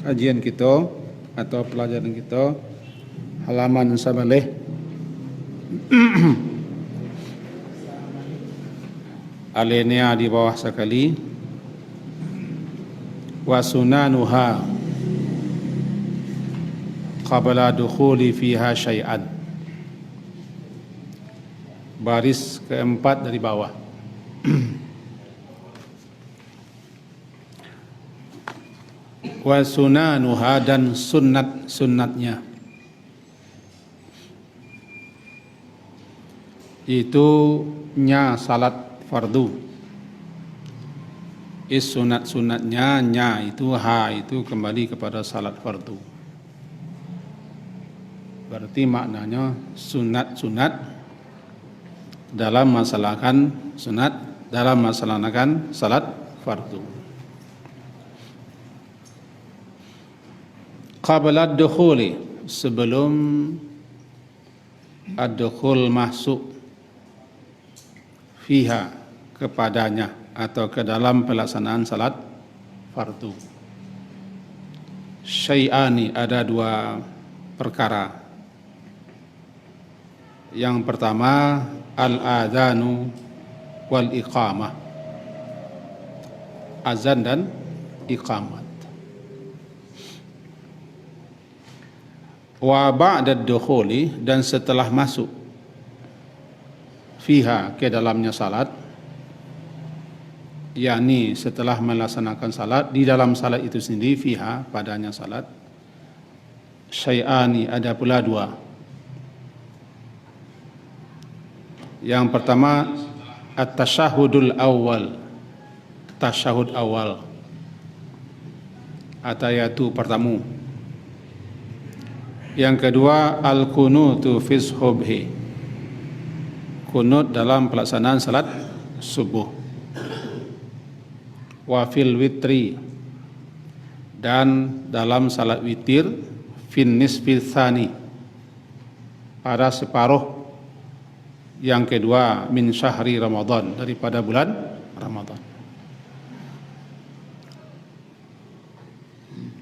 kajian kita atau pelajaran kita halaman sabaleh alinea di bawah sekali wa sunanuha qabla dukhuli fiha syai'an, baris keempat dari bawah. Wa sunanuha, dan sunatnya itu nya salat fardu. Sunatnya nya itu ha itu kembali kepada salat fardu. Berarti maknanya sunat dalam melaksanakan salat fardu. Qabla ad-dukhuli, sebelum ad-dukhul masuk, fiha kepadanya atau ke dalam pelaksanaan salat fardu. Syai'ani, ada dua perkara. Yang pertama al-adzanu wal iqamah, azan dan iqamat. Wa ba'da ad-dukhuli, dan setelah masuk, fiha ke dalamnya salat, yakni setelah melaksanakan salat, di dalam salat itu sendiri, fiha padanya salat, syai'ani, ada pula dua. Yang pertama at-tasyahudul awal, tasyahud awal, atayatu pertama. Yang kedua al-kunutu fi subhi, kunut dalam pelaksanaan salat subuh. Wa fil witri, dan dalam salat witir, fin nisfi tsani, pada separuh yang kedua, min syahri Ramadan, daripada bulan Ramadan.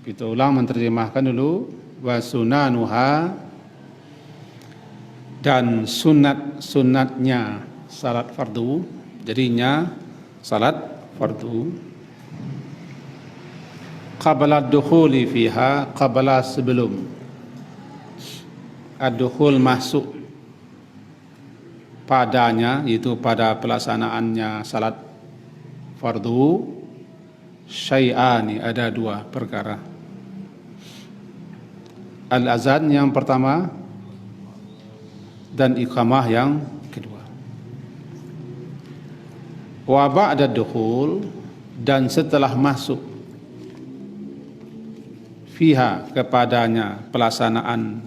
Kita ulang menterjemahkan dulu. Wa sunanuha, dan sunatnya salat fardu, jadinya salat fardu. Qabla ad-dukhuli fiha, qabla sebelum ad-dukhul masuk padanya, itu pada pelaksanaannya salat fardu, syai'ani, ada dua perkara. Al-azan yang pertama dan iqamah yang kedua. Wa ba'da dukhul, dan setelah masuk, fiha kepadanya pelaksanaan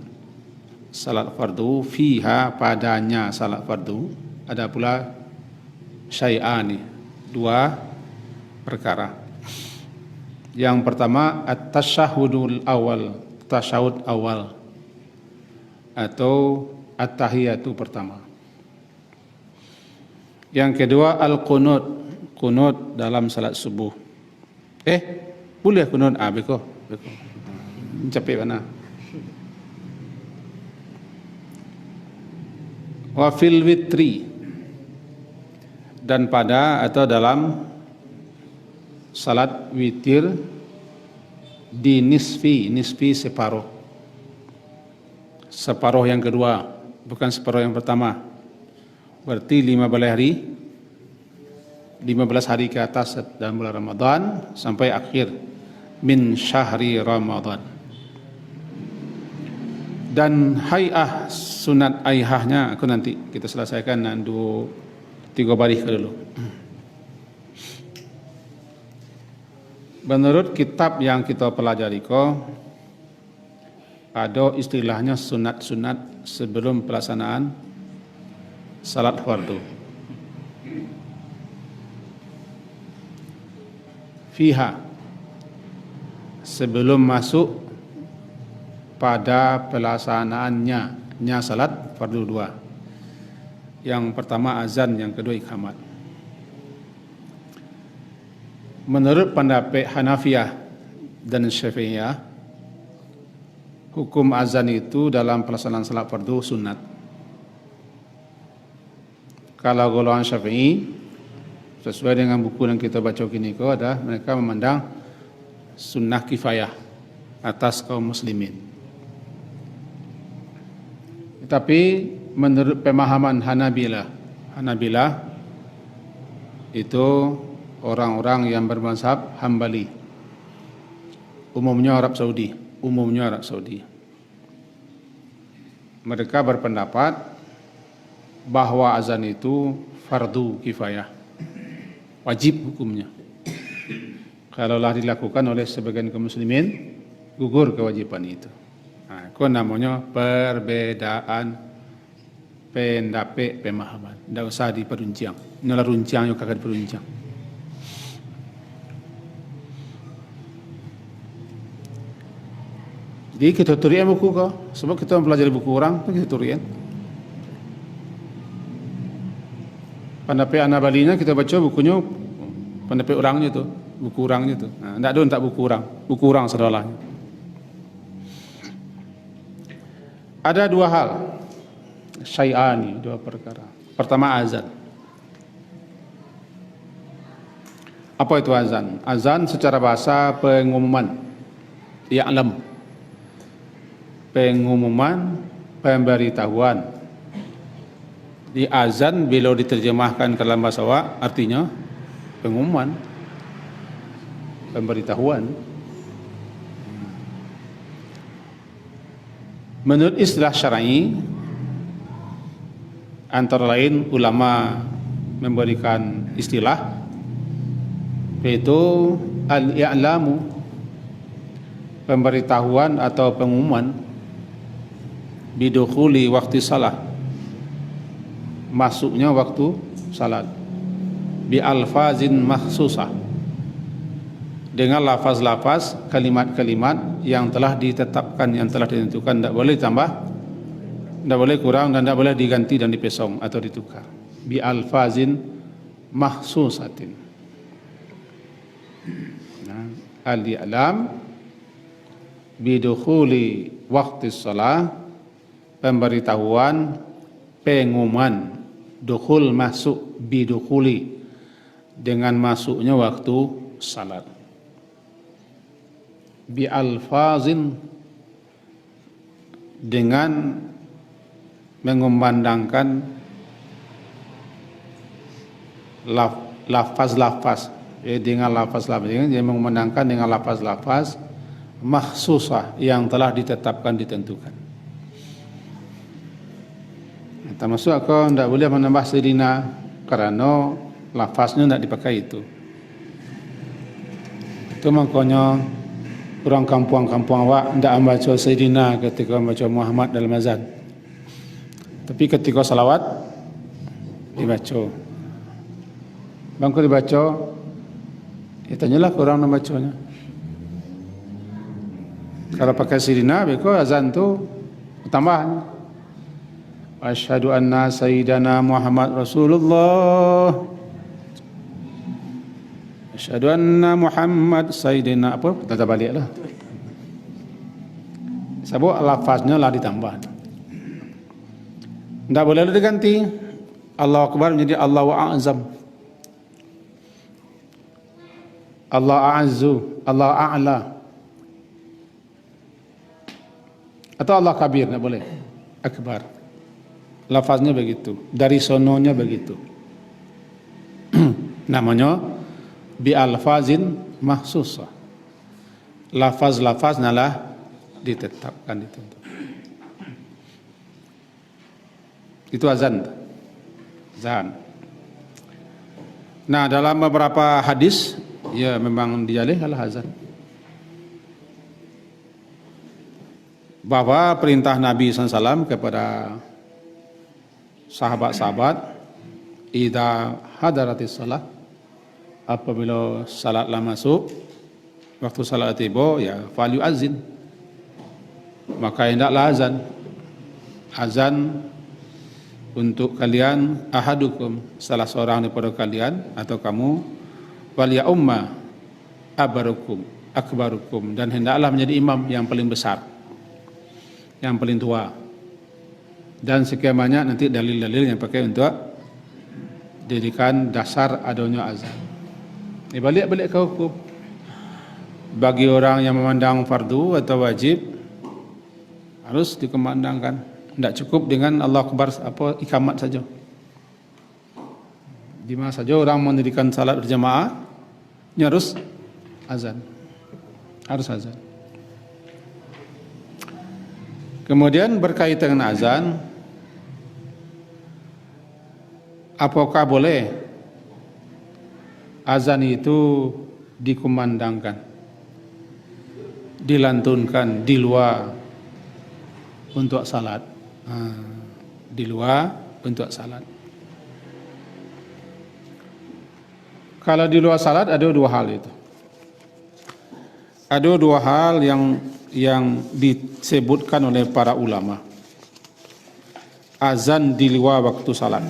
salat fardu, fiha padanya salat fardu, ada pula syai'ani, dua perkara. Yang pertama at-tasyahudul awal, tasyahud awal atau at-tahiyatu pertama. Yang kedua al-qunut, kunut dalam salat subuh. Boleh kunut beko capek mana. Wa fil witri, dan pada atau dalam salat witir, di nisfi separuh yang kedua, bukan separuh yang pertama. Berarti 15 hari ke atas dalam bulan Ramadan sampai akhir, min syahri Ramadan. Dan hay'ah, sunat aihahnya aku nanti kita selesaikan 3 baris dulu. Menurut kitab yang kita pelajari ada istilahnya sunat sebelum pelaksanaan salat fardu. Fiha, sebelum masuk pada pelaksanaannya salat fardu 2. Yang pertama azan, yang kedua iqamat. Menurut pendapat Hanafiyah dan Syafi'iyah, hukum azan itu dalam pelaksanaan salat fardu sunat. Kalau golongan Syafi'i, sesuai dengan buku yang kita baca kini ko, ada mereka memandang sunnah kifayah atas kaum muslimin. Tetapi menurut pemahaman Hanabilah itu orang-orang yang bermazhab Hambali, umumnya Arab Saudi. Mereka berpendapat bahwa azan itu fardu kifayah, wajib hukumnya. Kalaulah dilakukan oleh sebagian kaum muslimin, gugur kewajiban itu. Nah, itu namanya perbedaan pendapat pemahaman. Tidak usah diperuncang. Inilah runcang yang kakak diperuncang. Jadi kita turian buku kau, sebab kita mempelajari buku orang, kita turian. Pendapat Anabalinya kita baca bukunya, pendapat orangnya tu, buku orangnya tu. Nah, tak buku orang sedalahnya. Ada dua hal, syai'ani, dua perkara. Pertama azan. Apa itu azan? Azan secara bahasa pengumuman, ya'lam, pengumuman, pemberitahuan. Di azan bila diterjemahkan ke dalam bahasa awak artinya pengumuman, pemberitahuan. Menurut istilah syar'i, antara lain ulama memberikan istilah yaitu al-i'lamu, pemberitahuan atau pengumuman, bidukhuli waktu salat, masuknya waktu salat, bi alfazin makhsusah, dengan lafaz-lafaz, kalimat-kalimat yang telah ditetapkan, yang telah ditentukan, tidak boleh tambah, tidak boleh kurang, dan tidak boleh diganti dan dipesong atau ditukar. Bi alfazin makhsusatin. Nah, al-i'lam bidukhuli waktu salat, pemberitahuan, pengumuman, dukhul masuk, bidukhuli, dengan masuknya waktu salat, bi alfazin, dengan mengumandangkan lafaz-lafaz, dengan lafaz-lafaz, dia mengumandangkan dengan lafaz-lafaz makhsusah yang telah ditetapkan, ditentukan. Termasuk aku tidak boleh menambah sayyidina kerana lafaznya tidak dipakai itu. Itu makanya orang kampung-kampung awak tidak membaca sayyidina ketika membaca Muhammad dalam azan. Tapi ketika salawat dibaca. Bangku dibaca, tanyalah ke orang yang membacanya. Kalau pakai sayyidina, because azan tu tambahan. Asyhadu anna sayyidana Muhammad Rasulullah. Asyhadu anna Muhammad sayyidina, apa? Kita baliklah. Sebab lafaznya lah ditambah. Tidak boleh diganti. Allahu Akbar menjadi Allahu A'zam, Allah A'azzu, Allah A'la, atau Allah Kabir, tidak boleh. Akbar. Lafaznya begitu, dari sononya begitu. Namanya bi alfazin mahsusah. Lafaz-lafaz nalah ditetapkan, ditentukan. Itu azan. Azan. Nah, dalam beberapa hadis ya memang dijalih adalah azan. Bahwa perintah Nabi SAW kepada sahabat-sahabat, idza hadaratis salat, apabila salatlah masuk, waktu salat tiba, ya fal yu'azzin, maka hendaklah azan. Azan untuk kalian, ahadukum, salah seorang daripada kalian atau kamu, wal ya umma akbarukum, dan hendaklah menjadi imam yang paling besar. yang paling tua. Dan sekian banyak nanti dalil-dalil yang pakai untuk jadikan dasar adanya azan. Balik-balik ke hukum. Bagi orang yang memandang fardu atau wajib harus dikumandangkan. Tidak cukup dengan Allah Akbar ikamat saja. Di mana saja orang mendirikan salat berjamaah, ini harus azan. Harus azan. Kemudian berkaitan dengan azan, apakah boleh azan itu dikumandangkan, dilantunkan di luar untuk salat? Di luar untuk salat. Kalau di luar salat ada dua hal itu. Ada dua hal yang disebutkan oleh para ulama. Azan di luar waktu salat.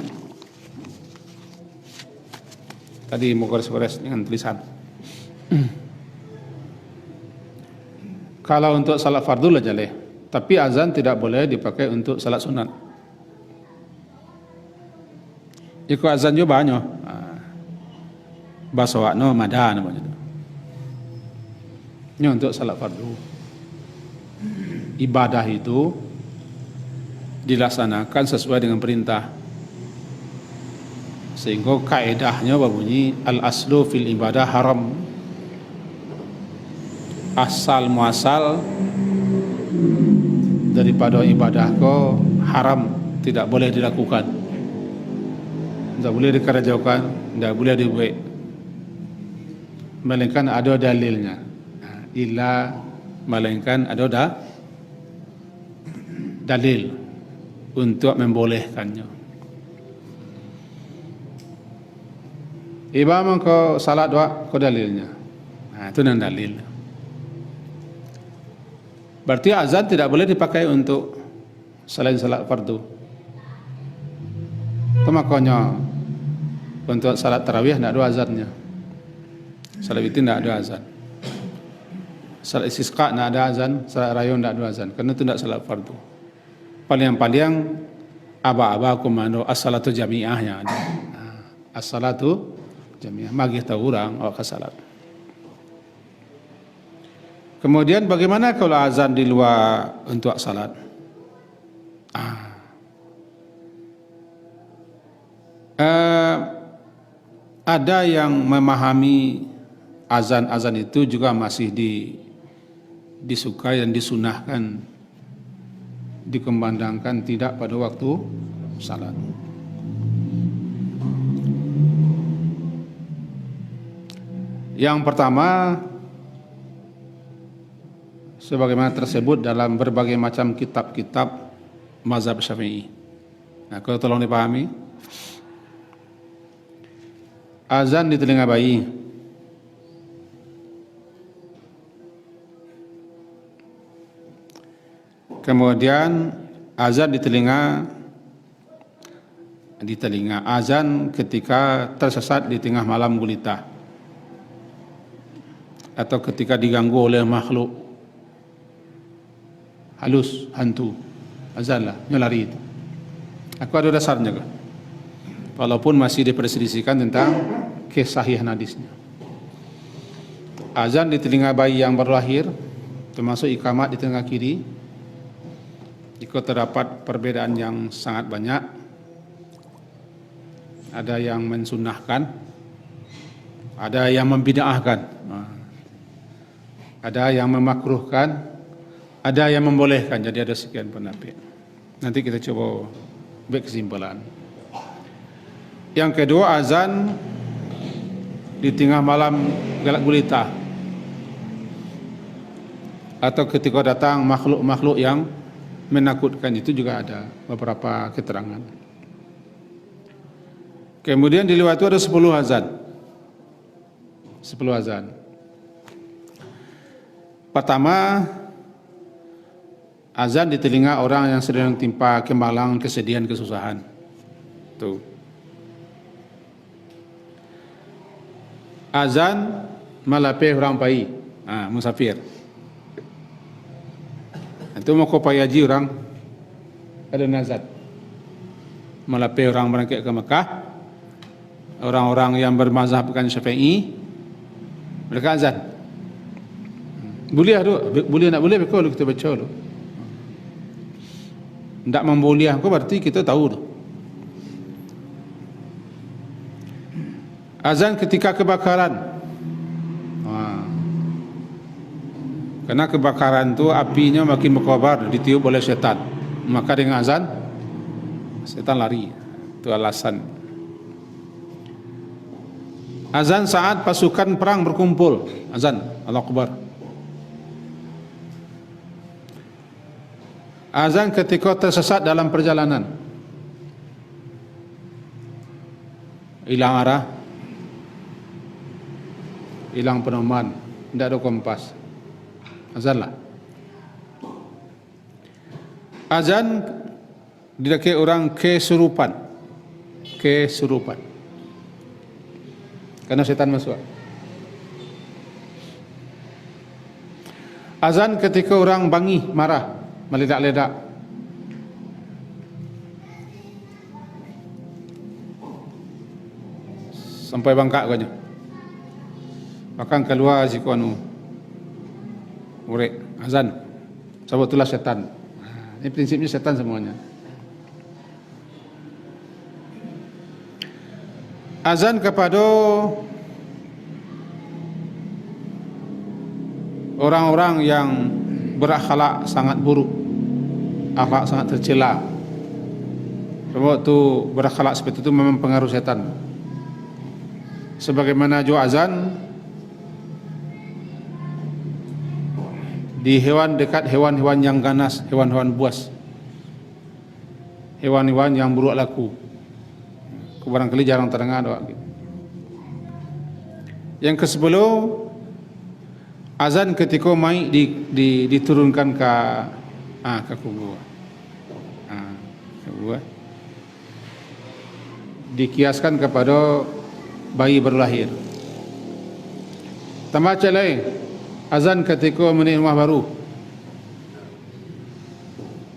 Tadi mau gores-gores dengan tulisan. Kalau untuk salat fardu lah boleh, tapi azan tidak boleh dipakai untuk salat sunat. Ikut azan juga banyak. Bahasa wakno mada namanya itu. Ini untuk salat fardu. Ibadah itu dilaksanakan sesuai dengan perintah. Sehingga kaedahnya berbunyi al-aslu fil ibadah haram. Asal muasal daripada ibadah kau haram, tidak boleh dilakukan, tidak boleh dikerjakan, tidak boleh dibuat, melainkan ada dalilnya. Illa melainkan ada dalil untuk membolehkannya. Imam kau salat doa kau dalilnya. Itu nan dalil. Berarti azan tidak boleh dipakai untuk selain salat fardu. Itu makanya untuk salat tarawih tidak ada azannya. Salat witir tidak ada azan. Salat istisqa tidak ada azan. Salat raya tidak ada azan. Karena itu tidak salat fardu. Paling-paling aba-aba komando as-salatu jami'ah yang ada. As-salatu jami'ah. Magih tahu orang awak salat. Kemudian bagaimana kalau azan di luar untuk salat? Ada yang memahami azan-azan itu juga masih disukai dan disunahkan, dikumandangkan tidak pada waktu salat. Yang pertama, sebagaimana tersebut dalam berbagai macam kitab-kitab mazhab Syafi'i. Nah, kalau tolong dipahami, azan di telinga bayi, kemudian azan di telinga azan ketika tersesat di tengah malam gulita, atau ketika diganggu oleh makhluk halus, hantu, azan lah, nyolari itu. Aku ada dasarnya kan? Walaupun masih diperselisihkan tentang kesahihan hadisnya. Azan di telinga bayi yang baru lahir, termasuk ikamat di telinga kiri, itu terdapat perbedaan yang sangat banyak. Ada yang mensunahkan, ada yang membid'ahkan, ada yang memakruhkan, ada yang membolehkan. Jadi ada sekian pendapat. Nanti kita coba buat kesimpulan. Yang kedua, azan di tengah malam gelap gulita, atau ketika datang makhluk-makhluk yang menakutkan, itu juga ada beberapa keterangan. Kemudian di luar itu ada 10 azan. 10 azan. Pertama, azan di telinga orang yang sedang timpa kemalangan, kesedihan, kesusahan. Tuh. Azan malapeh orang pai, musafir. Itu itu mau kau payaji orang ada nazar. Malapai orang berangkat ke Mekah, orang-orang yang bermazhabkan Syafi'i, mereka azan. Boleh tu, boleh nak boleh kalau kita baca tu. Tak memboleh aku berarti kita tahu tu. Azan ketika kebakaran. Karena kebakaran tu apinya makin berkobar, ditiup oleh setan. Maka dengan azan setan lari. Itu alasan. Azan saat pasukan perang berkumpul. Azan, Allahu Akbar. Azan ketika tersesat dalam perjalanan. Hilang arah, hilang pedoman, tidak ada kompas. Azanlah. Azan didakai orang kesurupan. Kesurupan. Karena setan masuk. Azan ketika orang bangi, marah, meledak-ledak. Sampai bangkak katanya. Bahkan keluar jika urek azan. Sebab itulah setan. Ini prinsipnya setan semuanya. Azan kepada orang-orang yang berakhlak sangat buruk, akhlak sangat tercela. Sebab itu berakhlak seperti itu memang pengaruh setan. Sebagaimana juga azan di hewan dekat hewan-hewan yang ganas, hewan-hewan buas, hewan-hewan yang buruk laku. Barangkali jarang terdengar doa. Yang ke-10, azan ketika mai diturunkan ke kubur. Kubur. Dikiaskan kepada bayi baru lahir. Tambah lain, azan ketika menaik rumah baru.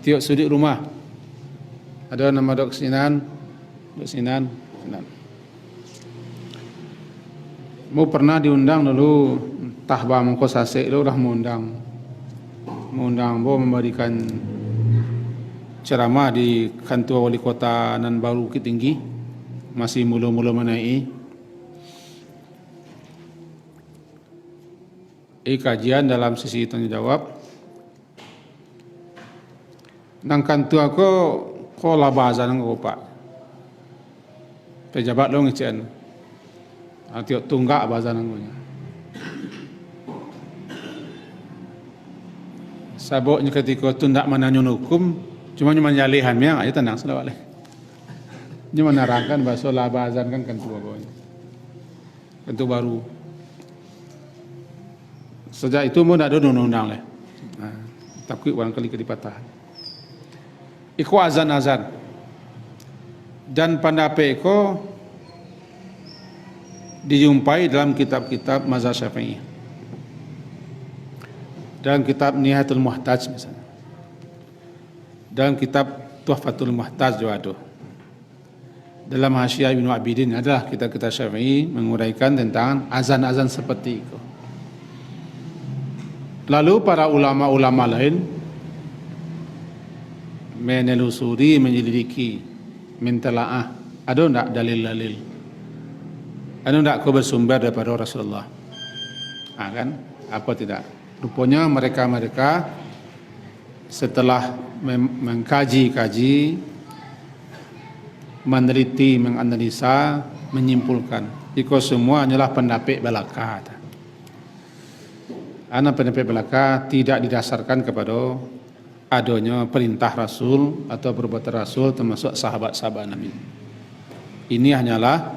Tiap sudut rumah ada nama Dok Sinan. Mau pernah diundang dulu tahbah mengko sasek lu dah mengundang mau memberikan ceramah di kantor wali kota Nan Baru Bukit Tinggi, masih mula-mula menaiki. Kajian dalam sisi tanya jawab. Nang kantor aku ko labazan ngko Pak. Pejabat lo ngecen. Tiok tunggak bazan ngkonya. Saboknya ketika tundak menanyun hukum, cuma nyalihan yang aja tenang sudah boleh. Cuma nerangkan bahasa labazan kan kantor bawahnya. Kantor baru. Sejak itu pun ada undang-undang lah. Tapi barangkali kedipatahan. Iku azan-azan. Dan pendapat itu dijumpai dalam kitab-kitab mazhab Syafi'i. Dalam kitab Nihayatul Muhtaj misalnya. Dalam kitab Tuhfatul Muhtaj juga ada. Dalam Hasyiah Ibnu Abidin adalah kitab-kitab Syafi'i menguraikan tentang azan-azan seperti itu. Lalu para ulama-ulama lain menelusuri, menyelidiki, mentelaah, ada tak dalil-dalil? Ada tak kau bersumber daripada Rasulullah? Kan? Apa tidak? Rupanya mereka setelah mengkaji-kaji, meneliti, menganalisa, menyimpulkan, jika semua hanyalah pendapat belaka. Pendapat belaka tidak didasarkan kepada adanya perintah Rasul atau perbuatan Rasul termasuk sahabat-sahabat Nabi. Ini hanyalah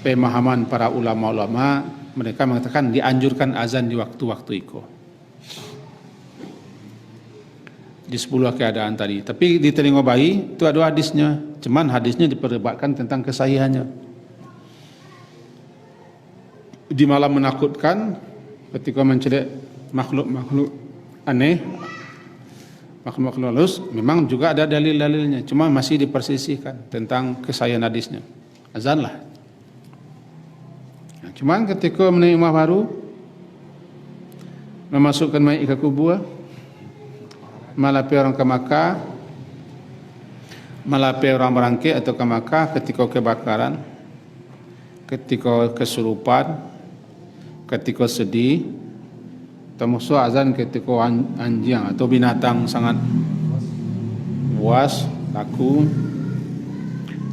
pemahaman para ulama-ulama. Mereka mengatakan dianjurkan azan di waktu-waktu itu. Di 10 keadaan tadi. Tapi di telinga bayi itu ada hadisnya. Cuman hadisnya diperdebatkan tentang kesahihannya. Di malam menakutkan ketika mencelik makhluk-makhluk aneh makhluk halus memang juga ada dalil-dalilnya, cuma masih dipersisihkan tentang kesayangan hadisnya. Azan lah. Nah, cuman ketika menaik rumah baru, memasukkan mayat ke kubur, malapai orang ke Makkah, malapai orang berangkit atau ke Makkah ketika kebakaran, ketika kesurupan, ketika sedih, termasuk azan ketika anjing atau binatang sangat buas, laku,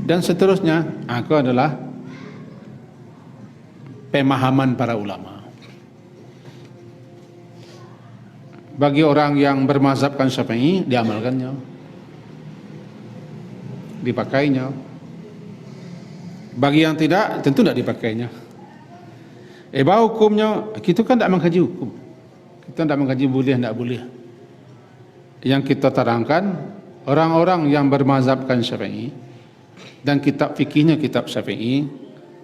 dan seterusnya. Itu adalah pemahaman para ulama. Bagi orang yang bermazhabkan Syafi'i, diamalkannya, dipakainya. Bagi yang tidak, tentu tidak dipakainya. Bahwa hukumnya, kita kan tidak mengkaji hukum. Kita tidak mengkaji boleh, tidak boleh. Yang kita terangkan, orang-orang yang bermazhabkan Syafi'i, dan kitab fikihnya kitab Syafi'i,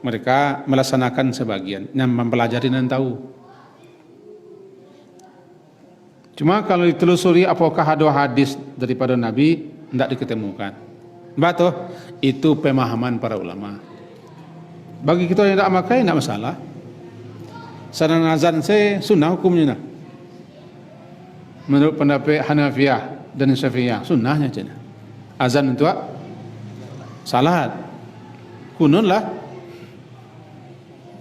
mereka melaksanakan sebagian, yang mempelajari dan tahu. Cuma kalau ditelusuri apakah ada hadis daripada Nabi, tidak diketemukan. Betul, itu pemahaman para ulama. Bagi kita yang tidak makai, tidak masalah. Saran azan saya sunnah hukumnya. Menurut pendapat Hanafiyah dan Syafi'iyah, sunnahnya cina. Azan itu salat. Kunun lah.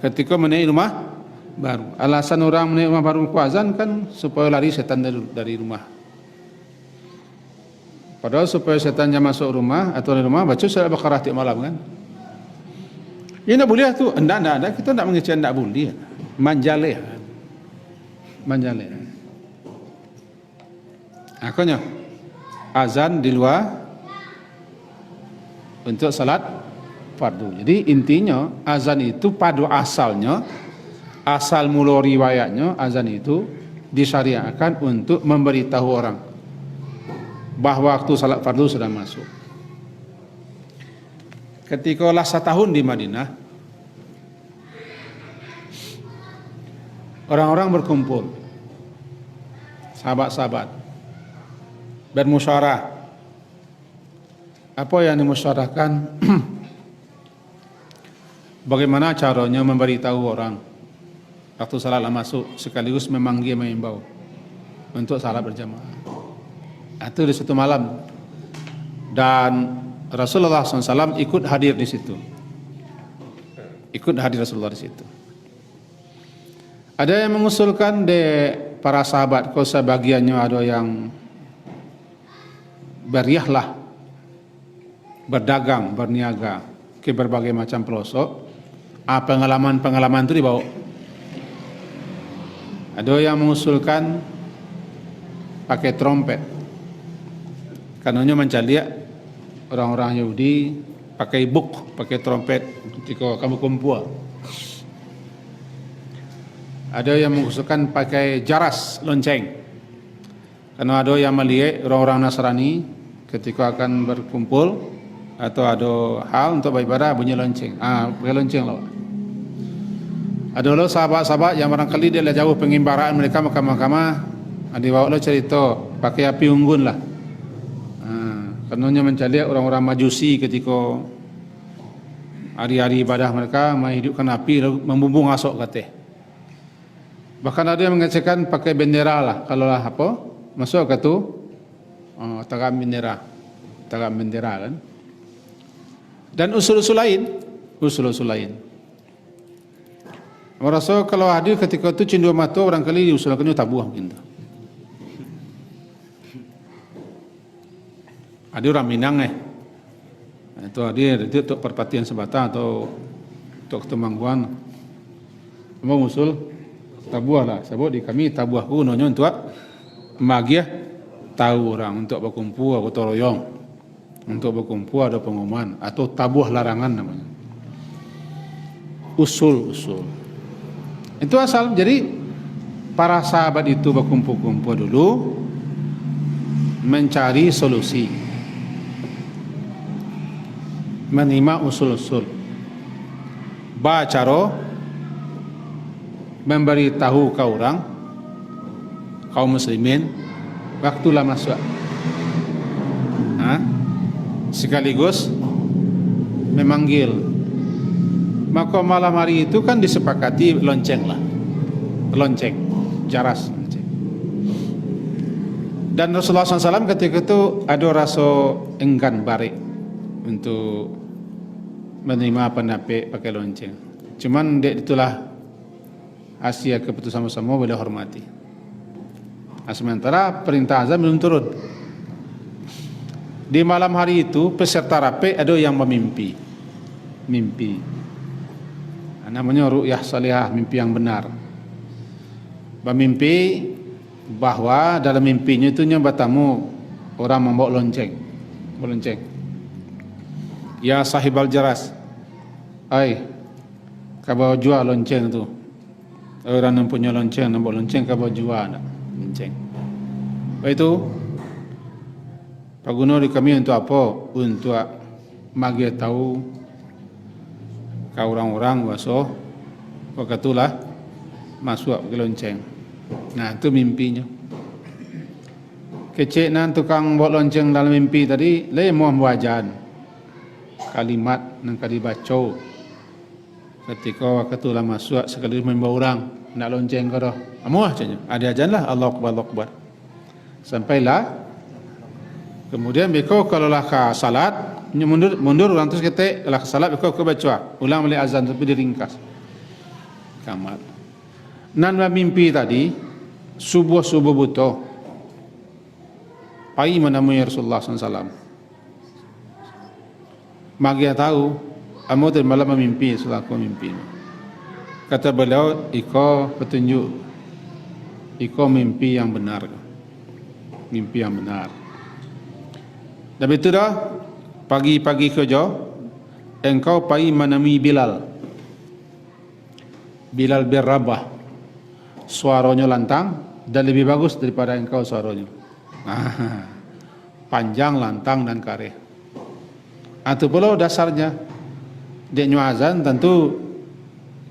Ketika menaik rumah baru. Alasan orang menaik rumah baru ku azan kan supaya lari setan dari rumah. Padahal supaya setannya masuk rumah atau dari rumah baca surah Al-Baqarah tiap malam kan. Ini tidak boleh tu. Tidak. Kita tidak mengecek tidak boleh. Manjaleh. Akhirnya azan di luar untuk salat fardu. Jadi intinya azan itu pada asalnya, asal mula riwayatnya, azan itu disyariatkan untuk memberitahu orang bahawa waktu salat fardu sudah masuk. Ketika lah setahun di Madinah, orang-orang berkumpul, sahabat-sahabat bermusyawarah. Apa yang dimusyawarahkan? Bagaimana caranya memberitahu orang waktu salat masuk, sekaligus memanggil mengimbau untuk salat berjamaah. Itu di satu malam, dan Rasulullah SAW ikut hadir di situ. Ikut hadir Rasulullah di situ. Ada yang mengusulkan de para sahabat, kalau sebagiannya ada yang beriahlah, berdagang, berniaga ke berbagai macam pelosok. Pengalaman-pengalaman itu dibawa. Ada yang mengusulkan pakai trompet, karenanya mencari orang-orang Yahudi pakai buk, pakai trompet ketika kamu kumpul. Ada yang mengusulkan pakai jaras, lonceng, karena ada yang melihat orang-orang Nasrani ketika akan berkumpul atau ada hal untuk beribadah bunyi lonceng. Pakai lonceng lah. Ada lo sahabat-sahabat yang barangkali dia jauh pengimbaraan mereka mahkamah, dibawa lo cerita pakai api unggun lah. Karenanya mencari orang-orang Majusi ketika hari-hari ibadah mereka menghidupkan api lalu membumbung asok katanya. Bahkan ada yang mengecekkan pakai bendera lah, kalau lah apa masuk ke tu tagam bendera kan. Dan usul-usul lain. Merasa kalau hadir ketika itu cenderung mata barangkali diusulkan tabuh mungkin. Ada orang Minang itu hadir itu untuk perpatian sebatang atau untuk temangguan. Mau usul tabuah lah, sebab di kami tabuah gunanya untuk magiah tahu orang untuk berkumpul atau royong, untuk berkumpul ada pengumuman atau tabuah larangan namanya. Usul itu asal. Jadi para sahabat itu berkumpul-kumpul dulu mencari solusi, menerima usul-usul, bacaro memberitahu ke orang kaum muslimin waktu lah masuk sekaligus memanggil. Maka malam hari itu kan disepakati lonceng lah, lonceng, jaras lonceng. Dan Rasulullah SAW ketika itu ada rasa enggan barik untuk menerima pendapat pakai lonceng. Cuman itulah Asia keputusan bersama boleh hormati. Sementara perintah azan belum turun. Di malam hari itu peserta rapi ada yang memimpi, mimpi. Namanya ru'yah salihah, mimpi yang benar. Bermimpi bahwa dalam mimpinya itu bertemu orang membawa lonceng, lonceng. Ya sahibal jaras, kau jual lonceng tu. Orang yang punya lonceng, nak bawa lonceng, kau jual nak lonceng. Itu Pak Gubernur di kami untuk apa? Untuk bagi tahu ke orang-orang waso, waktulah masuk ke lonceng. Nah itu mimpinya. Kecik nan tukang bawa lonceng dalam mimpi tadi, le mau wajan kalimat yang kali baca. Ketika waktulah masuk sekali membawa orang nak lonceng kau dah. Amuah saja. Ada ajan lah Allah Akbar, Allah Akbar. Sampailah. Kemudian beko kalau lah ke salat, mundur orang terus kita lah ke salat beko ke baca. Ulang balik azan tapi diringkas. Kamat. Nan mimpi tadi subuh buta. Pai menemui Rasulullah SAW. Magi tahu, amu tadi malam memimpi, selaku mimpi. Kata beliau, iko petunjuk, iko mimpi yang benar, mimpi yang benar. Dan itu dah pagi-pagi kerja, engkau pai menemui Bilal. Bilal bin Rabah, suaranya lantang dan lebih bagus daripada engkau suaranya. Panjang, lantang dan kareh. Itu pula dasarnya. Dia azan tentu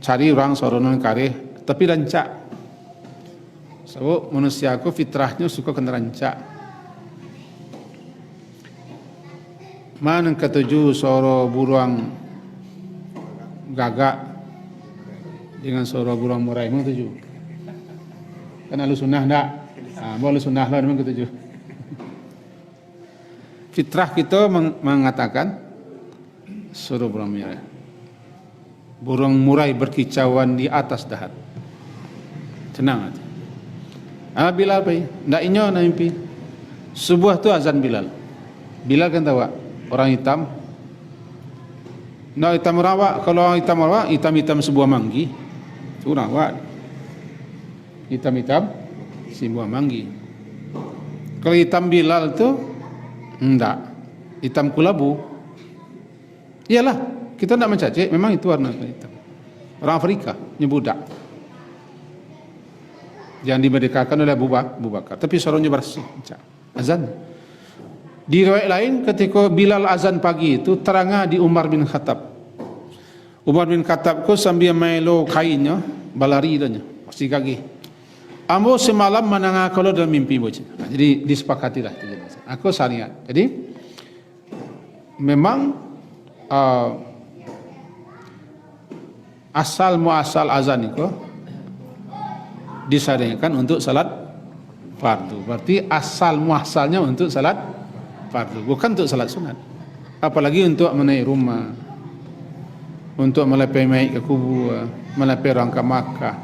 cari orang suaranya kareh, tapi rancak. Sebab manusia aku fitrahnya suka kena rancak. Mana ketujuh suara burung gagak dengan suara burung murai, mana tujuh? Kan ahlu sunnah tak? Ahlu sunnah lah memang ketujuh. Fitrah kita mengatakan suara burung murai. Burung murai berkicauan di atas dahat. Tenang aja. Bilal pai, ndak inyo na mimpi. Subuh tu azan Bilal. Bilal kan tahu orang hitam. Nak hitam rawak, kalau orang hitam rawak, hitam-hitam sebuah manggi. Itu rawak. Hitam-hitam sebuah manggi. Kalau hitam Bilal tu enggak. Hitam kulabu. Iyalah, kita tidak mencaci, memang itu warna hitam. Orang Afrika, nyebudak. Yang dimerdekakan oleh Abu Bakar, tapi suaranya bersih. Azan. Di riwayat lain ketika Bilal azan pagi itu teranga di Umar bin Khattab. Umar bin Khattab ko sambil melo kainnya, balari danya, pasti kaki. Ambo semalam menanga kalau dalam mimpi bocah. Jadi disepakatilah itu. Aku syariat. Jadi memang asal muasal azan itu disyariatkan untuk salat fardu. Berarti asal muasalnya untuk salat fardu, bukan untuk salat sunat. Apalagi untuk menaik rumah, untuk melepai mayit ke kubur, melepai orang ke Makkah,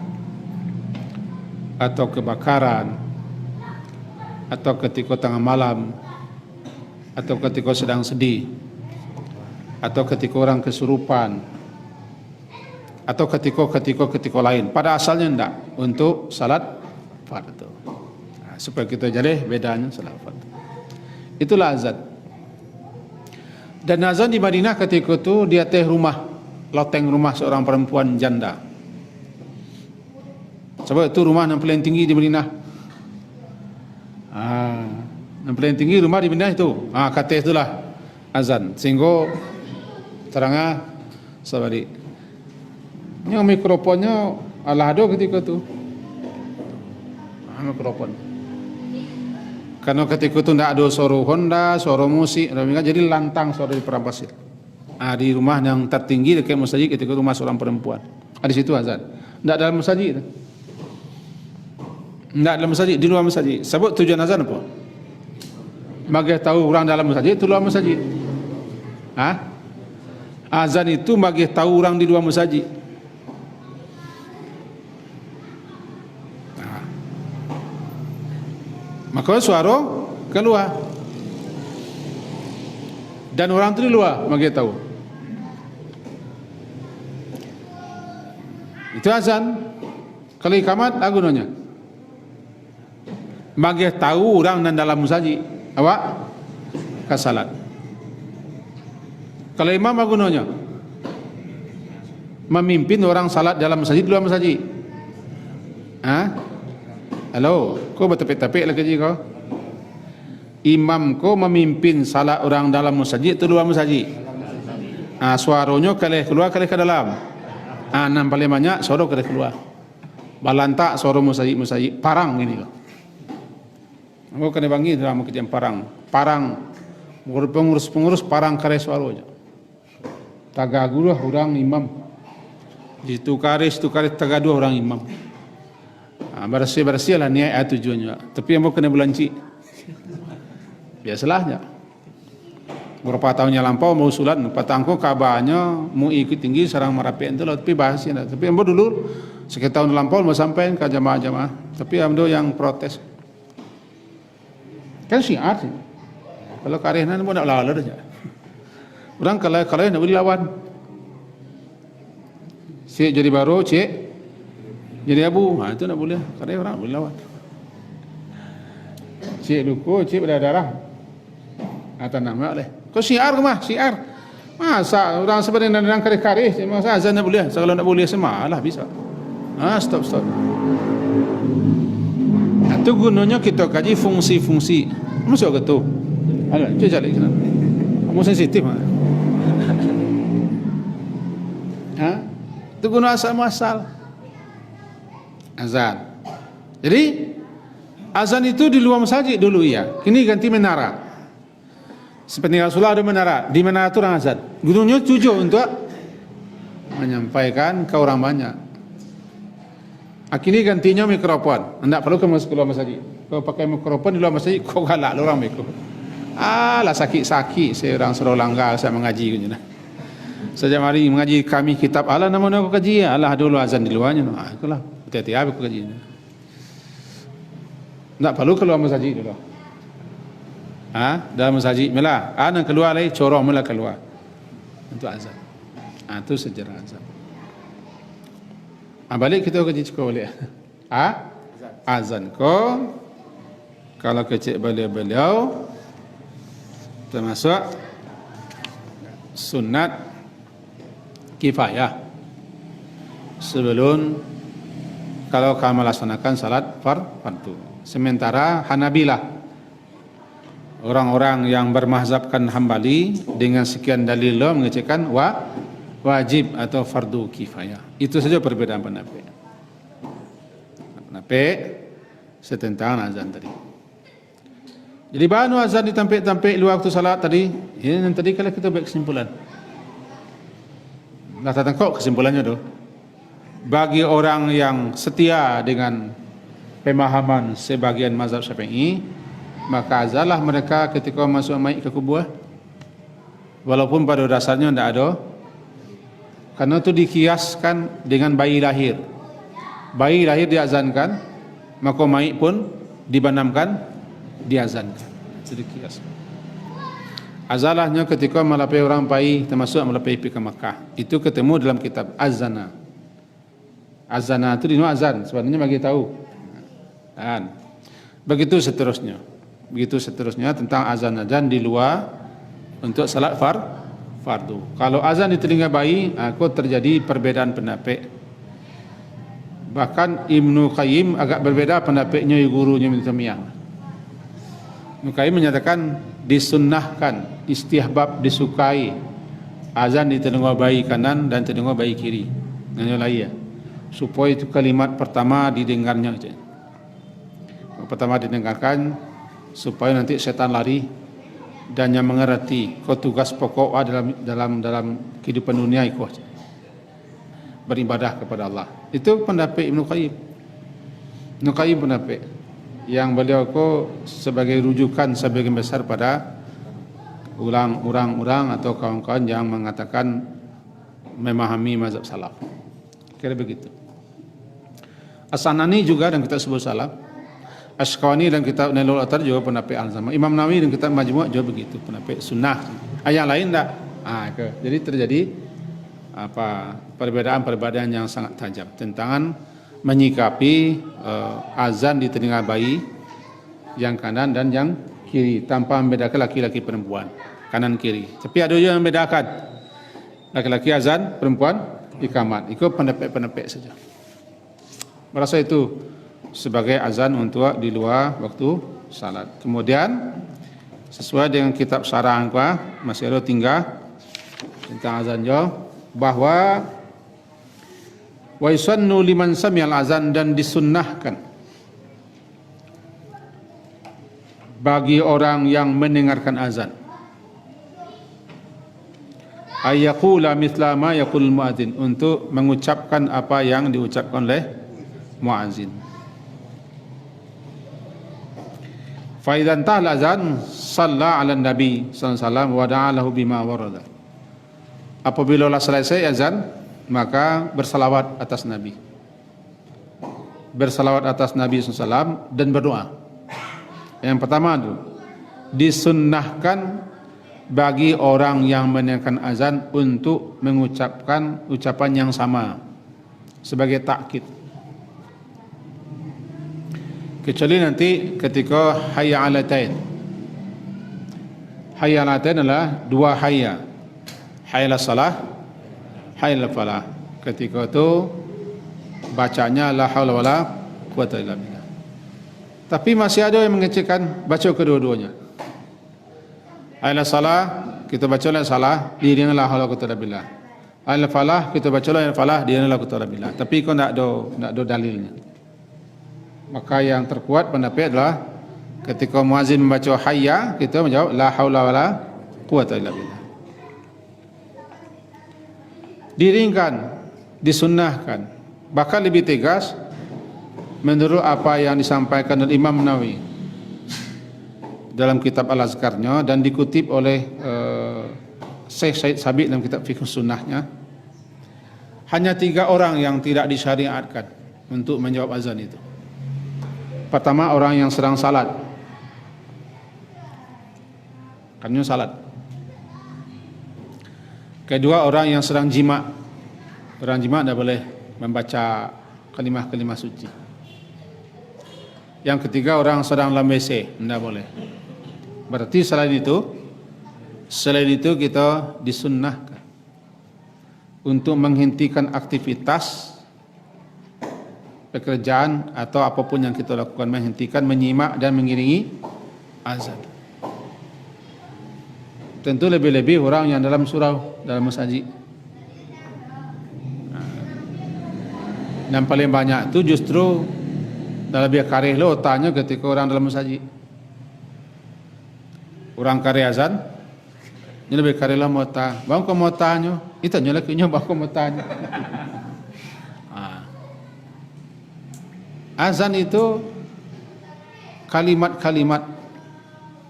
atau kebakaran, atau ketika tengah malam, atau ketika sedang sedih, atau ketika orang kesurupan, atau ketika lain. Pada asalnya tidak untuk salat fardu. Supaya kita jadi bedanya salat fardu. Itulah azan. Dan azan di Madinah ketika itu di atas rumah, loteng rumah seorang perempuan janda. Sebab itu rumah yang paling tinggi di Madinah. Yang paling tinggi rumah di Madinah itu. Kata itulah azan. Sehingga terangnya sabari. Yang mikrofonnya Allah ada ketika itu. Mikrofon. Karena ketika itu tidak ada suara Honda, suara musik, jadi lantang suara di padang pasir. Di rumah yang tertinggi dekat masjid ketika rumah seorang perempuan. Di situ azan. Tidak dalam masjid. Tidak dalam masjid, di luar masjid. Sebut tujuan azan apa? Bagi tahu orang dalam masjid, itu luar masjid. Azan itu bagi tahu orang di luar masjid. Maka suara keluar. Dan orang itu di luar bagi tahu. Itu azan. Kalau ikamat gunanya bagi tahu orang dan dalam masjid awak ke salat. Kalau imam gunanya memimpin orang salat dalam masjid luar masjid. Halo, kau bertepik-tepik lagi kau. Imam kau memimpin salat orang dalam masjid atau luar masjid? Suaranya kalih keluar kalih ke dalam. Enam paling banyak suara kalih keluar. Balantak suara masjid parang ini loh. Aku kena bangi dalam kejadian parang. Pengurus parang kalih suaranya. Tagagulah orang imam. Itu karis tagaduh orang imam. Bersih-bersih lah niat tujuannya. Tapi yang mau kena belanci. Biasalahnya. Berapa tahunnya lampau mau sulat, patangko kabarnya mau ikut tinggi sarang merapi itu lah. Tapi bahasnya. Tapi yang dulu sekitar tahun lampau mau sampai ke jamaah-jamaah. Tapi yang protes. Kan syiar sih. Kalau karehna pun nak lawan aja. Orang kalau nak boleh lawan. Cik jadi baru, cik jadi abu, itu nak boleh. Karena orang boleh lawan. Cik luku, cik berdarah. Atau nama boleh. Kau syiar ke mah? Syiar. Masa orang sebenarnya nak karih-karih, masa azan nak boleh. Kalau nak boleh semalah bisa. Stop. Itu gunanya kita kaji fungsi-fungsi. Masuk ke tu? Alah, cuba cari sana. Kamu sensitif mah. Itu guna asal-muasal azan. Jadi azan itu di luar masjid dulu ya. Kini ganti menara. Seperti Rasulullah ada menara. Di menara itu orang azan. Gunanya tujuh untuk menyampaikan ke orang banyak. Kini gantinya mikrofon. Tidak perlu ke keluar masjid. Kalau pakai mikrofon di luar masjid, kau galak orang mikrofon. Lah sakit-sakit saya orang suruh langgar saya mengaji gitu. Sejak hari mengaji kami kitab Allah nama aku kaji Allah dulu azan di luarnya. Itulah hati-hati aku kaji. Tak perlu keluar masjid dulu. Dalam masjid mula nak keluar lagi corong mula keluar. Untuk azan. Itu sejarah azan. Balik kita kaji cukup boleh. Azan ko kalau kecik beliau termasuk sunat kifayah sebelum kalau kamu melaksanakan salat fardu. Sementara Hanabilah, orang-orang yang bermazhabkan Hambali dengan sekian dalil mengecekkan wajib atau fardu kifayah. Itu saja perbedaan pendapat. Setentang azan tadi. Jadi bahan azan ditampik-tampik luar waktu salat tadi. Ini yang tadi kalau kita buat kesimpulan. Dah tengok kesimpulannya tu. Bagi orang yang setia dengan pemahaman sebagian mazhab Syafi'i, maka azanlah mereka ketika masuk mayit ke kubur. Walaupun pada dasarnya tidak ada. Karena itu dikiaskan dengan bayi lahir. Bayi lahir diazankan, maka mayit pun dibanamkan, diazankan. Itu dikiaskan. Azalahnya ketika melapai orang pai termasuk melapai pergi ke Makkah. Itu ketemu dalam kitab Az-Zana. Az-Zana itu dino azan, sebenarnya bagi tahu. Dan begitu seterusnya. Begitu seterusnya tentang azan-azan di luar untuk salat fardu. Kalau azan di telinga bayi, terjadi perbedaan pendapat. Bahkan Ibnu Qayyim agak berbeda pendapatnya gurunya Ibnu Taimiyah. Ibnu Qayyim menyatakan disunnahkan, istihbab, disukai azan di telinga bayi kanan dan telinga bayi kiri. Nanya supaya itu kalimat pertama didengarnya. Pertama didengarkan supaya nanti setan lari dan yang mengerti kau tugas pokok dalam kehidupan dunia itu beribadah kepada Allah. Itu pendapat Ibnu Qayyim. Ibnu Qayyim pendapat yang beliau ko sebagai rujukan sebagian besar pada orang-orang atau kawan-kawan yang mengatakan memahami mazhab salaf. Kira begitu. As-Sanani juga dan kita sebut salaf. Ashqani dan kitab Nailul Autar juga pendapat al-sama. Imam Nawawi dan kitab Majmu' juga begitu, pendapat sunnah. Yang lain tak? Jadi terjadi perbedaan yang sangat tajam tentang menyikapi azan di telinga bayi yang kanan dan yang kiri tanpa membedakan laki-laki perempuan kanan kiri. Tapi ada juga yang membedakan laki-laki azan, perempuan iqamat. Itu pendapat saja. Merasa itu sebagai azan untuk di luar waktu salat. Kemudian sesuai dengan kitab Syarah Anqah masih ada tinggal tentang azan juga bahwa wa yusannu liman sami'al azan dan disunnahkan bagi orang yang mendengarkan azan ayyaqula mithla ma yaqul muadzin untuk mengucapkan apa yang diucapkan oleh muadzin. Fa idzan tahal azan shalla 'ala nabi sallallahu alaihi wasallam wa da'a lahu bima warada. Apabila selesai azan maka bersalawat atas Nabi. Bersalawat atas Nabi SAW dan berdoa. Yang pertama itu disunnahkan bagi orang yang mendengarkan azan untuk mengucapkan ucapan yang sama sebagai takkid. Kecuali nanti ketika hayya 'alatain. Hayya 'alatain adalah dua hayya. Hayya 'alas salah, hayya 'alal falah. Ketika itu bacanya la haula wala quwata illa billah. Tapi masih ada yang mengecekkan baca kedua-duanya. Hayya 'alas salah, kita baca la salah, dia la haula quwata illa billah. Hayya 'alal falah, kita baca la falah, dia la quwata illa billah. Tapi kau nak ada dalilnya. Maka yang terkuat pendapat adalah ketika muazin membaca hayya, kita menjawab la haula wala quwata illa billah. Diringkan, disunnahkan, bahkan lebih tegas menurut apa yang disampaikan oleh Imam Nawawi dalam kitab Al-Azkarnya dan dikutip oleh Syekh Said Sabiq dalam kitab Fiqh Sunnahnya. Hanya 3 orang yang tidak disyariatkan untuk menjawab azan itu. Pertama, orang yang sedang salat. Kannya salat. Kedua, orang yang sedang jima. Orang jima tidak boleh membaca kalimah-kalimah suci. Yang ketiga, orang sedang dalam WC, tidak boleh. Berarti selain itu kita disunnahkan untuk menghentikan aktivitas pekerjaan atau apapun yang kita lakukan, menghentikan, menyimak dan mengiringi azan. Tentu lebih-lebih orang yang dalam surau, dalam masjid. Dan paling banyak itu justru dalam biar karih lo tanya ketika orang dalam masjid. Orang karih azan, ini lebih karih lah mau tanya. Bang kau mau tanya? Itu tanya lagi bang kau mau tanya. Azan itu kalimat-kalimat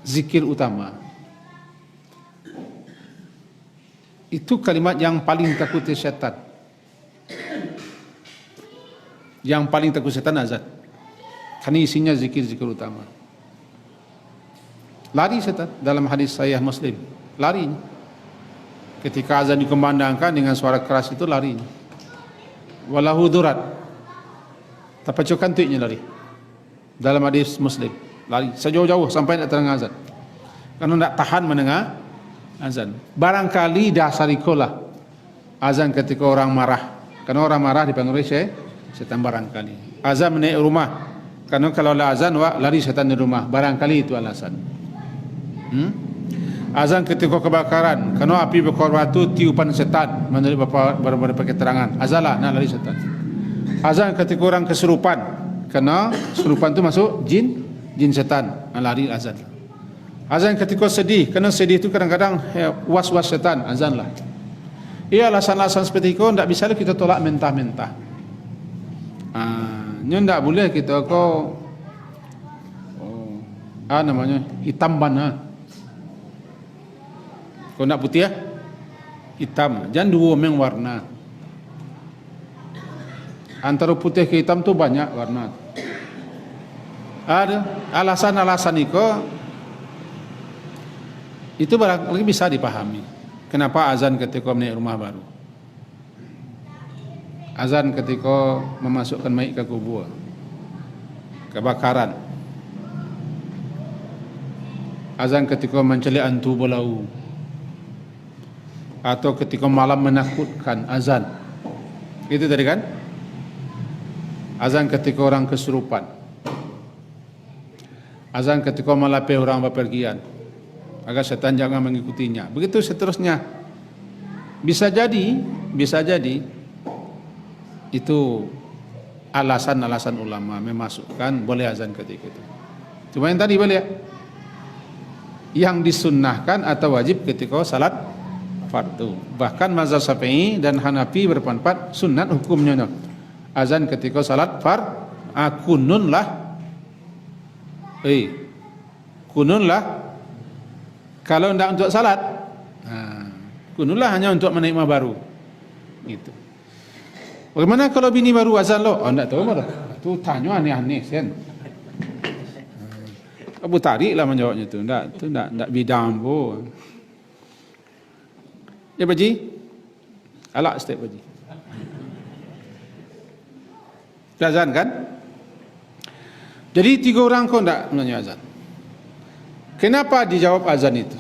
zikir utama. Itu kalimat yang paling takuti syaitan. Yang paling takut syaitan azan. Karena isinya zikir-zikir utama. Lari syaitan dalam hadis Sahih Muslim. Lari. Ketika azan dikumandangkan dengan suara keras itu lari. Walahu durat. Tapacukan tuiknya lari. Dalam hadis Muslim. Lari sejauh-jauh sampai nak terang azan. Karena nak tahan mendengar azan. Barangkali dasar ikolah azan ketika orang marah. Karena orang marah dipengaruhi setan barangkali. Azan menaik rumah. Karena kalau ada azan lari setan di rumah. Barangkali itu alasan. Azan ketika kebakaran. Karena api berkorban itu tiupan setan. Menurut beberapa keterangan. Azanlah nak lari setan. Azan ketika orang kesurupan. Karena kesurupan itu masuk jin jin setan, lari azan. Azan ketika sedih, kerana sedih itu kadang-kadang was-was setan, azan lah. Ia alasan-alasan seperti itu tidak bisa kita tolak mentah-mentah. Nyo tidak boleh kita namanya hitam bana. Kau nak putih ya? Hitam. Jangan dua memang warna. Antara putih ke hitam tu banyak warna. Ada alasan-alasan itu barangkali bisa dipahami. Kenapa azan ketika menaik rumah baru? Azan ketika memasukkan mayit ke kubur, kebakaran. Azan ketika mencelik hantu belau, atau ketika malam menakutkan, azan. Itu tadi kan? Azan ketika orang kesurupan. Azan ketika malapai orang bepergian, agar setan jangan mengikutinya. Begitu seterusnya. Bisa jadi itu alasan-alasan ulama memasukkan boleh azan ketika itu. Cuma yang tadi boleh, yang disunnahkan atau wajib ketika salat fardu. Bahkan mazhab Syafi'i dan Hanafi berpendapat sunat hukumnya. Azan ketika salat kunun lah kalau tidak untuk salat. Kunun lah hanya untuk menaik rumah baru. Gitu. Bagaimana kalau bini baru azan lo? Oh, tidak tahu mana. Tu tanya aneh-aneh kan. Abu Tarik lah menjawabnya tu. Tidak bidang pun. Ya Baji? Alak step Baji. Azan kan? Jadi 3 orang kau tidak menanya azan. Kenapa dijawab azan itu?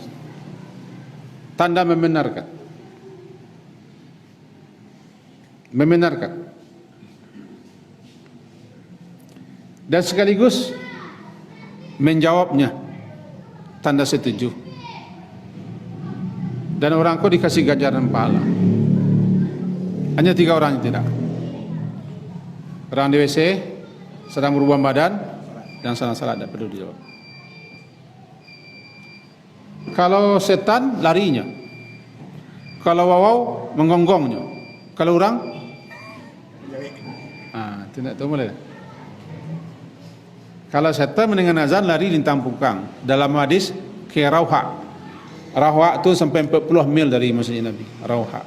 Tanda membenarkan. Dan sekaligus menjawabnya, tanda setuju. Dan orang kau dikasih ganjaran pahala. Hanya 3 orang yang tidak. Orang di WC, sedang berubah badan, dan salat tidak perlu dijawab. Kalau setan larinya, kalau wawau menggonggongnya, kalau orang tidak tahu boleh. Kalau setan mendengar azan lari lintang pungkang. Dalam hadis ke Rauha. Rauha tu sampai 40 mil dari masjid Nabi. Rauha.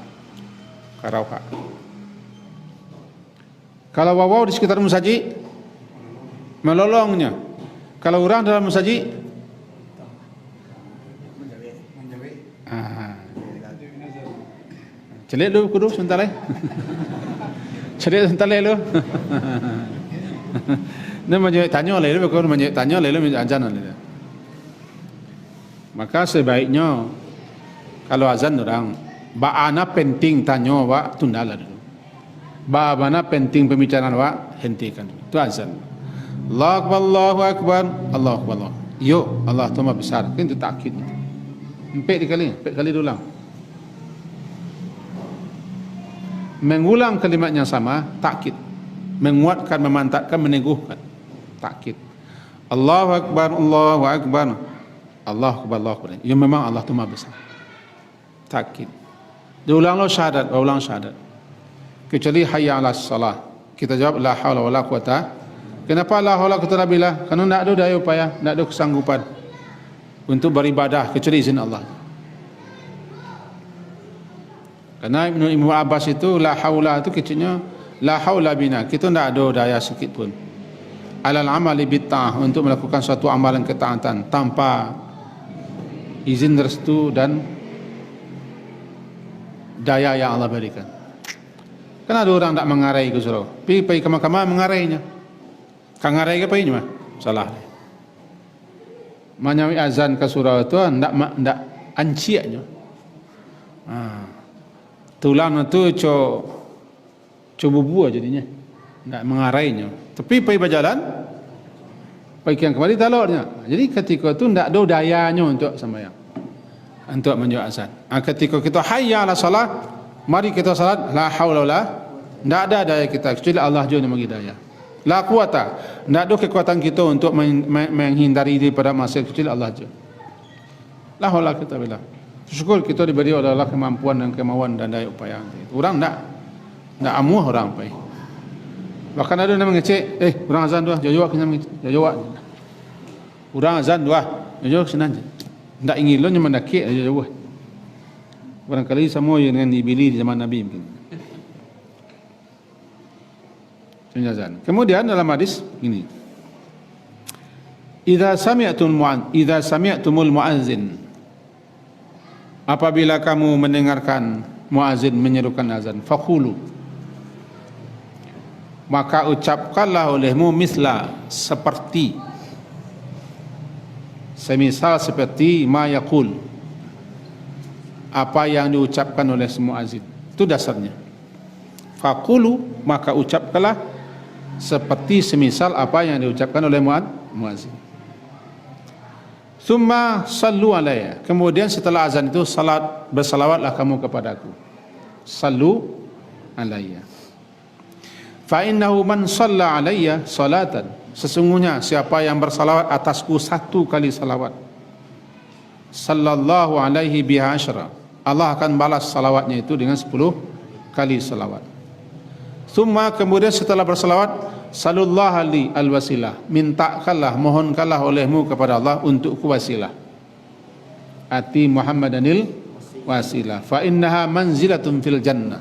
Kalau wawau di sekitar masjid melolongnya. Kalau orang dalam masjid celik lu kudu sebentar lagi. Celik sebentar lagi lu. Dia menjawab tanya lagi, bukan menjawab tanya lagi azan lagi. Maka sebaiknya kalau azan orang, ba'ana penting tanya wa tundalah dulu. Ba'ana penting pembicaraan wa hentikan dulu. Itu azan. Allahu Akbar, Allahu Akbar, Allahu Akbar. Yo, Allah tu Maha besar. Itu takkid. 4 kali diulang. Mengulang kalimat yang sama, takkid. Menguatkan, memantapkan, meneguhkan. Takkid. Allahu Akbar, Allahu Akbar. Allahu Akbar, Allahu Akbar. Ya memang Allah tu Maha besar. Takkid. Diulang syahadat, ulang syahadat. Kecuali hayya 'alas salah. Kita jawab la haula wala quwata. Kenapa la haula wala quwata billah? Karena tidak ada daya upaya, tidak ada kesanggupan untuk beribadah kecuali izin Allah. Karena Ibnu Abbas itu la haula itu kecilnya la haula bina. Kita tidak ada daya sedikit pun. Alal amali bitta'ah, untuk melakukan suatu amalan ketaatan tanpa izin restu dan daya yang Allah berikan. Kan ada orang tak mengarai ke surau. Pergi ke mahkamah mengarainya. Kan ngarai ke apa ini mah? Salah. Manyawi azan ke surau itu ndak anciaknya. Tulang itu coba buah jadinya. Ndak mengarainya. Tapi pergi berjalan, pergi yang kembali talornya. Jadi ketika itu ndak ada dayanya untuk sembahyang, untuk menjawab azan. Ketika kita hayya 'ala salat, mari kita salat la haula wala, tidak ada daya kita kecuali Allah juga yang bagi daya. La quwata, tidak ada kekuatan kita untuk menghindari daripada maksiat kecil Allah saja. La haula kita bila. Syukur kita diberi oleh Allah kemampuan dan kemauan dan daya upaya. Orang tidak amuh orang pai. Bahkan ada yang mengecek, orang azan dua, jawab kita jawab. Orang azan dua, jawab senang. Tidak ingin lo yang mendakik jawab. Barangkali semua yang dibeli di zaman Nabi mungkin. Kemudian dalam hadis ini, idza sami'tumul muazzin, apabila kamu mendengarkan muazzin menyerukan azan, faqulu, maka ucapkanlah olehmu misla, seperti, semisal seperti ma yaqul, apa yang diucapkan oleh muazzin. Itu dasarnya. Faqulu, maka ucapkanlah seperti semisal apa yang diucapkan oleh muazzin. Summa sallu alayya, kemudian setelah azan itu bersalawatlah kamu kepadaku. Sallu alayya. Fa innahu man shalla alayya salatan, sesungguhnya siapa yang bersalawat atasku satu kali salawat, sallallahu alaihi biha asyra, Allah akan balas salawatnya itu dengan 10 kali salawat. Summa, kemudian setelah bersalawat, sallallahu alaihi alwasilah, mintakanlah, mohonkanlah olehmu kepada Allah untukku wasilah. Ati Muhammadanil wasilah, fa innaha manzilatun fil jannah,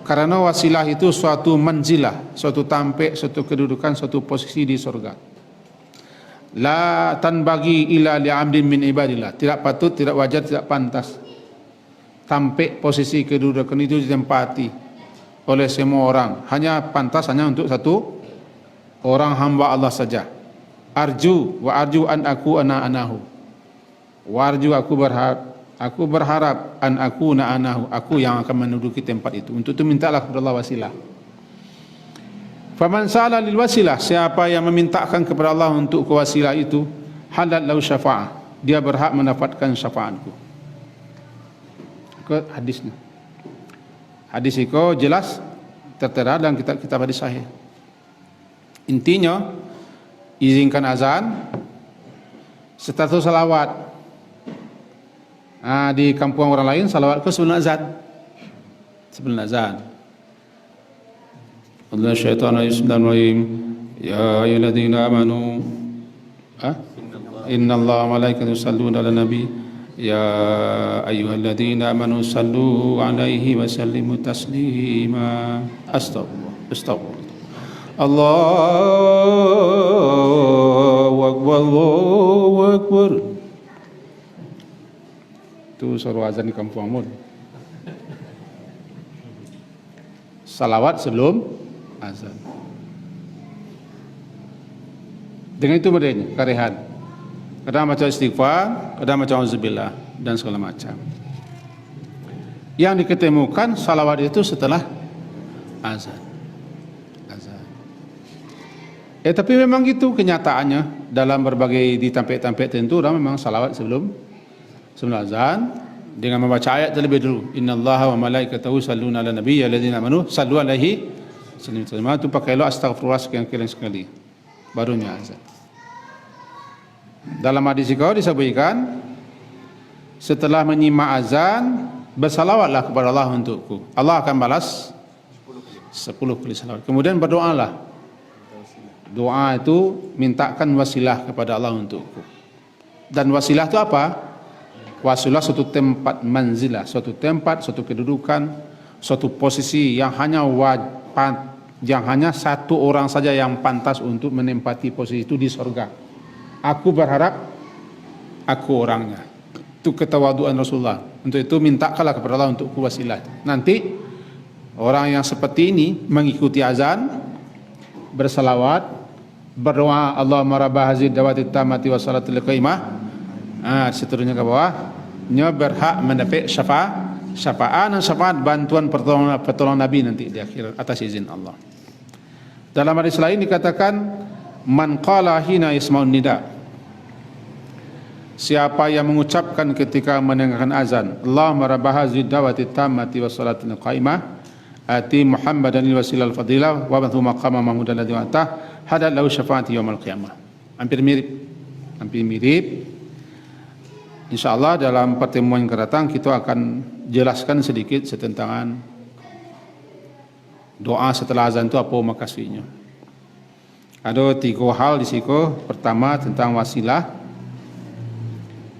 karena wasilah itu suatu manzilah, suatu tampik, suatu kedudukan, suatu posisi di surga. La tanbagi ila li'abdin min ibadillah, tidak patut, tidak wajar, tidak pantas tampik posisi kedudukan itu ditempati oleh semua orang, hanya pantas hanya untuk satu orang hamba Allah saja. Arju an aku anahu, warju aku berharap an aku anahu, aku yang akan menduduki tempat itu. Untuk itu mintalah kepada Allah wasilah. Faman sa'ala lil wasilah, siapa yang memintakan kepada Allah untuk wasilah itu, halal lahu syafa'ah, dia berhak mendapatkan syafaatku. Ke hadisnya. Hadis itu jelas tertera dalam kitab hadis sahih. Intinya, izinkan azan, status salawat. Di kampung orang lain salawat ke sebelum azan. Sebelum azan. Allah syaitan bismillahirrahmanirrahim. Ya ayyuhalladzina amanu. Innallaha wa malaikatahu yusalluna 'alan nabi. Ya ayyuhalladzina amanu sallu 'alaihi wa sallimu taslima. Astagfirullah. Allahu akbar, Allahu akbar. Itu suara azan di kampung Amun. Salawat sebelum azan. Dengan itu bedanya karehan. Kadang macam istighfar, kadang macam auzubillah dan segala macam. Yang diketemukan salawat itu setelah azan. Tapi memang gitu kenyataannya dalam berbagai di tampik-tampik tertentu orang memang salawat sebelum azan dengan membaca ayat terlebih dulu. Innallaha wa malaikatahu yusalluna 'alan nabiy alladzina amanu sallu 'alaihi sallimu taslima. Itu pakai lo astagfirullah sekian sekali barunya azan. Dalam hadis itu disebutkan setelah menyimak azan bersalawatlah kepada Allah untukku, Allah akan balas 10 kali salawat. Kemudian berdoalah. Doa itu mintakan wasilah kepada Allah untukku. Dan wasilah itu apa? Wasilah suatu tempat manzilah, suatu tempat, suatu kedudukan, suatu posisi yang hanya satu orang saja yang pantas untuk menempati posisi itu di surga. Aku berharap aku orangnya. Itu ketawaduan Rasulullah. Untuk itu mintakanlah kepada Allah untuk wasilah. Nanti orang yang seperti ini mengikuti azan, bersalawat, berdoa Allahumma rabb hadzal da'wati tammati wa salatil qaimah. Seterusnya ke bawah, nya berhak mendapat syafaat dan syafaat bantuan pertolongan Nabi nanti di akhir atas izin Allah. Dalam hadis lain dikatakan man qala hina yasma'un nida, siapa yang mengucapkan ketika mendengarkan azan, Allahumma rabb hadzal da'wati tammati wa salatil qaimah, ati Muhammadan al-wasilah al-fadilah wa ba'athu maqama mahmudan alladhi wa'atah hadat lahu syafaati yaumil qiyamah. Hampir mirip. InsyaAllah dalam pertemuan yang akan datang kita akan jelaskan sedikit tentang doa setelah azan itu apa maksudnya. Ada 3 hal di situ. Pertama tentang wasilah,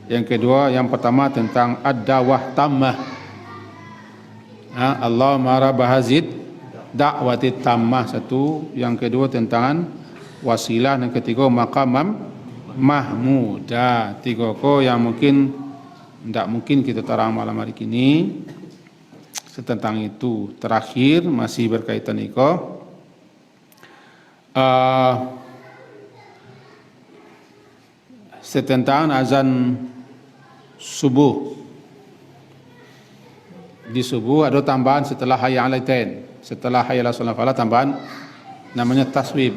yang pertama tentang ad-dawah tammah. Allahumma rabb hazid da'wati tammah, satu. Yang kedua tentang wasilah, dan ketiga maqamam mahmuda. 3 yang mungkin tidak mungkin kita terang malam hari ini. Tentang itu terakhir masih berkaitan iko tentang azan subuh. Di subuh ada tambahan setelah hayya 'alaitain, setelah hayya 'alas shalah falah, tambahan namanya taswib.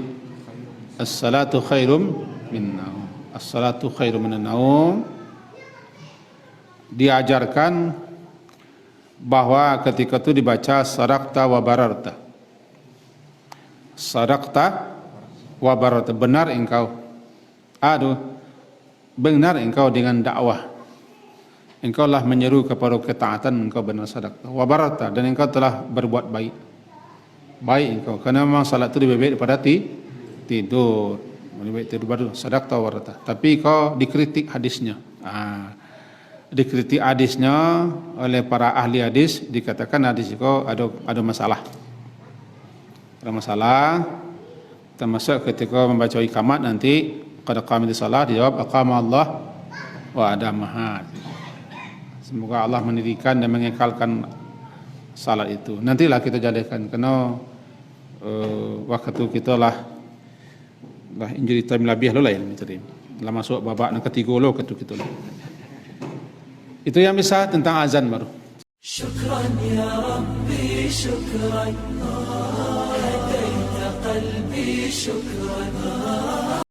As-salatu khairum min naum. As-salatu khairum min naum. Diajarkan bahwa ketika itu dibaca sadaqta wa bararta. Sadaqta wa bararta, benar engkau. Benar engkau dengan dakwah. Engkau telah menyeru kepada ketaatan, engkau benar sadaqta wa bararta, dan engkau telah berbuat baik. Baik engkau, karena memang salat itu lebih baik daripada tidur. Lebih baik tidur baru sadaqta wa bararta. Tapi kau dikritik hadisnya. Dikritik hadisnya oleh para ahli hadis, dikatakan hadis itu ada masalah. Ada masalah, termasuk ketika membaca ikamat nanti qad qamatis shalah, dijawab aqama Allah wa adamaha. Semoga Allah mendirikan dan mengekalkan salat itu. Nantilah kita jadikan, karena waktu kita lah injury time lebih lah yang itu. Lah masuk babak yang ketiga lo kita lah. Itu yang bisa tentang azan baru. Syukran ya Rabbi, syukran. Hadaita qalbi, syukran.